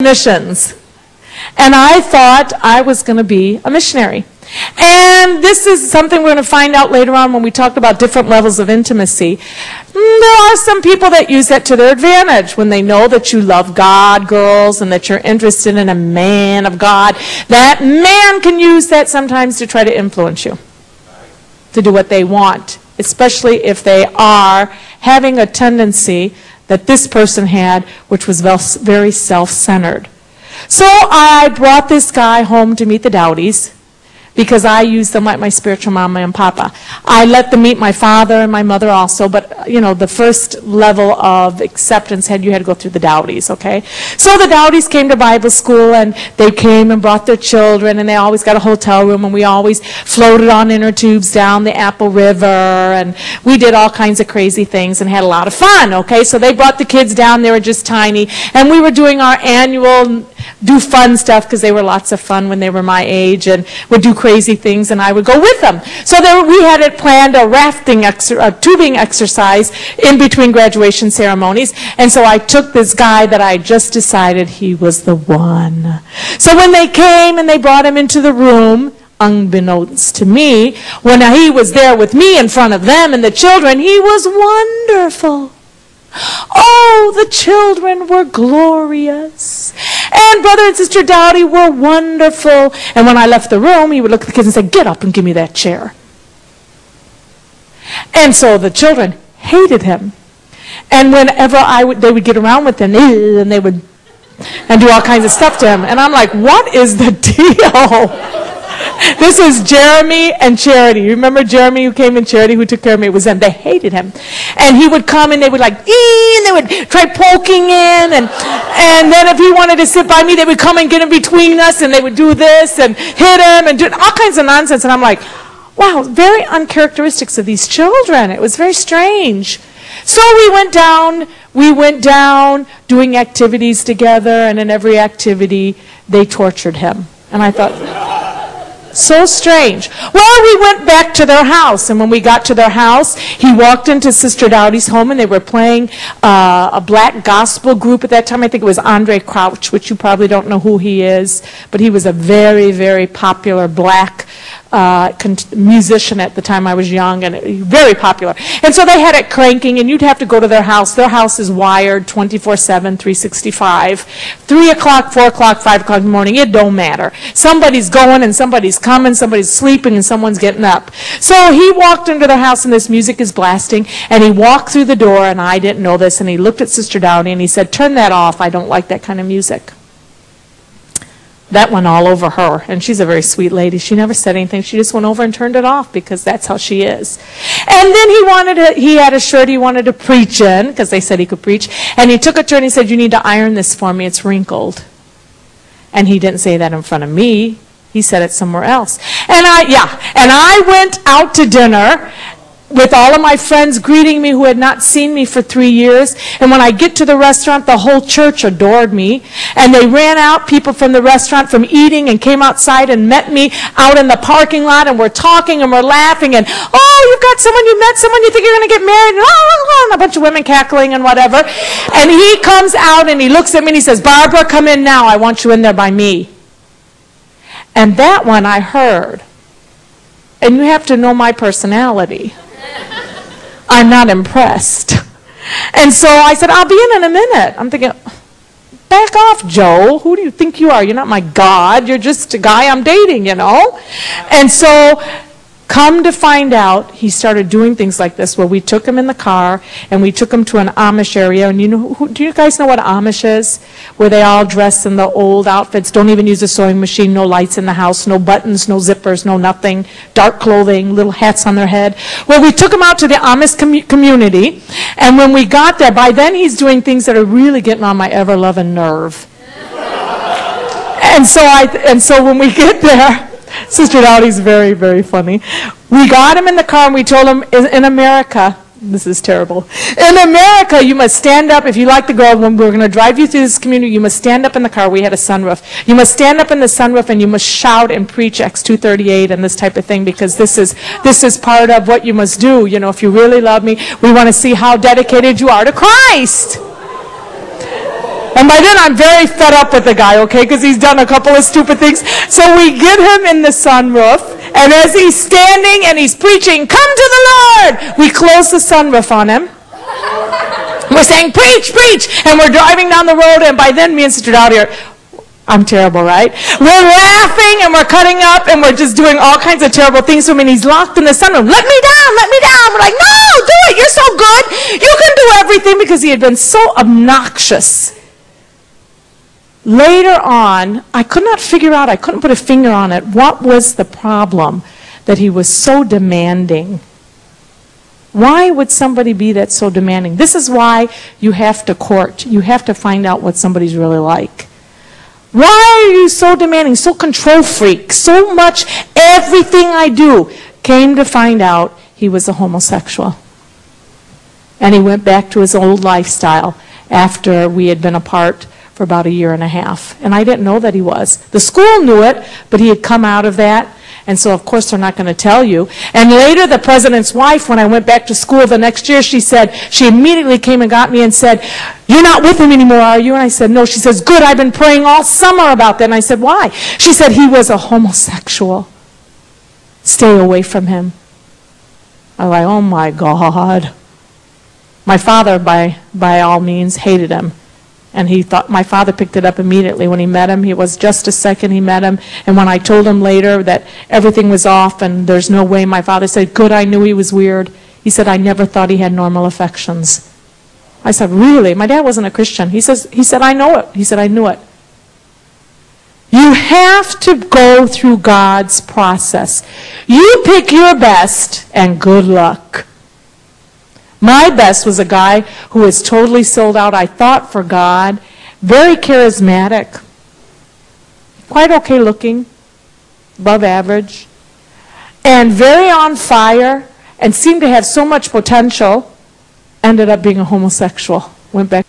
missions. And I thought I was going to be a missionary. And this is something we're going to find out later on when we talk about different levels of intimacy. There are some people that use that to their advantage when they know that you love God, girls, and that you're interested in a man of God. That man can use that sometimes to try to influence you, to do what they want, especially if they are having a tendency that this person had, which was very self-centered. So I brought this guy home to meet the Dowdies, because I used them like my spiritual mama and papa. I let them meet my father and my mother also, but, you know, the first level of acceptance you had to go through the Dowdies, okay? So the Dowdies came to Bible school, and they came and brought their children, and they always got a hotel room, and we always floated on inner tubes down the Apple River, and we did all kinds of crazy things and had a lot of fun, okay? So they brought the kids down, they were just tiny, and we were doing our annual do fun stuff, because they were lots of fun when they were my age, and would do crazy things, and I would go with them. So we had it planned, a tubing exercise in between graduation ceremonies, and so I took this guy that I just decided he was the one. So when they came and they brought him into the room, unbeknownst to me, when he was there with me in front of them and the children, he was wonderful. Oh, the children were glorious. And Brother and Sister Dowdy were wonderful. And when I left the room, he would look at the kids and say, "Get up and give me that chair." And so the children hated him. And whenever they would get around with him, and they would do all kinds of stuff to him. And I'm like, what is the deal? This is Jeremy and Charity. You remember Jeremy who came in Charity, who took care of me? It was them. They hated him. And he would come and they would like, and they would try poking in. And then if he wanted to sit by me, they would come and get in between us, and they would do this and hit him and do all kinds of nonsense. And I'm like, wow, very uncharacteristics of these children. It was very strange. So we went down doing activities together, and in every activity, they tortured him. And I thought, so strange. Well, we went back to their house, and when we got to their house, he walked into Sister Dowdy's home, and they were playing a black gospel group at that time. I think it was Andre Crouch, which you probably don't know who he is, but he was a very, very popular black musician at the time I was young, and very popular. And so they had it cranking, and you'd have to go to their house. Their house is wired 24/7, 365. 3 o'clock, 4 o'clock, 5 o'clock in the morning, it don't matter. Somebody's going, and somebody's coming, somebody's sleeping, and someone's getting up. So he walked into their house, and this music is blasting, and he walked through the door, and I didn't know this, and he looked at Sister Dowdy, and he said, "Turn that off. I don't like that kind of music." That went all over her, and she's a very sweet lady. She never said anything. She just went over and turned it off, because that's how she is. And then he had a shirt he wanted to preach in, because they said he could preach, and he took a turn and he said, "You need to iron this for me. It's wrinkled." And he didn't say that in front of me. He said it somewhere else. And I went out to dinner with all of my friends greeting me who had not seen me for 3 years. And when I get to the restaurant, the whole church adored me. And they ran out, people from the restaurant, from eating, and came outside and met me out in the parking lot, and we're talking and we're laughing, and, "Oh, you've got someone, you met someone, you think you're going to get married," and a bunch of women cackling and whatever. And he comes out and he looks at me and he says, "Barbara, come in now. I want you in there by me." And that one I heard. And you have to know my personality. I'm not impressed. And so I said, "I'll be in a minute." I'm thinking, back off, Joe. Who do you think you are? You're not my God. You're just a guy I'm dating, you know. And so come to find out, he started doing things like this, where we took him in the car, and we took him to an Amish area. And do you guys know what Amish is? Where they all dress in the old outfits, don't even use a sewing machine, no lights in the house, no buttons, no zippers, no nothing, dark clothing, little hats on their head. Well, we took him out to the Amish community, and when we got there, by then he's doing things that are really getting on my ever-loving nerve. And so when we get there, Sister Dowdy's very, very funny. We got him in the car, and we told him, in America, this is terrible, in America, you must stand up. If you like the girl, when we're going to drive you through this community, you must stand up in the car. We had a sunroof. You must stand up in the sunroof, and you must shout and preach Acts 2:38 and this type of thing, because this is part of what you must do. You know, if you really love me, we want to see how dedicated you are to Christ. And by then I'm very fed up with the guy, okay, because he's done a couple of stupid things. So we get him in the sunroof, and as he's standing and he's preaching, "Come to the Lord," we close the sunroof on him. We're saying, "Preach, preach," and we're driving down the road, and by then me and Sister Dowdy I'm terrible, right? We're laughing and we're cutting up and we're just doing all kinds of terrible things to him, and he's locked in the sunroom. "Let me down, let me down." We're like, "No, do it. You're so good. You can do everything," because he had been so obnoxious. Later on, I could not figure out, I couldn't put a finger on it, what was the problem that he was so demanding. Why would somebody be that so demanding? This is why you have to court. You have to find out what somebody's really like. Why are you so demanding, so control freak, so much everything I do? Came to find out he was a homosexual. And he went back to his old lifestyle after we had been apart for about 1.5 years. And I didn't know that he was. The school knew it, but he had come out of that. And so, of course, they're not going to tell you. And later, the president's wife, when I went back to school the next year, she immediately came and got me and said, "You're not with him anymore, are you?" And I said, "No." She says, "Good, I've been praying all summer about that." And I said, "Why?" She said, "He was a homosexual. Stay away from him." I was like, oh my God. My father, by all means, hated him. And he thought, my father picked it up immediately when he met him. He was just a second he met him. And when I told him later that everything was off and there's no way, my father said, "Good, I knew he was weird." He said, "I never thought he had normal affections." I said, "Really?" My dad wasn't a Christian. He said, "I know it." He said, "I knew it." You have to go through God's process. You pick your best and good luck. My best was a guy who was totally sold out, I thought, for God, very charismatic, quite okay looking, above average, and very on fire, and seemed to have so much potential, ended up being a homosexual. Went back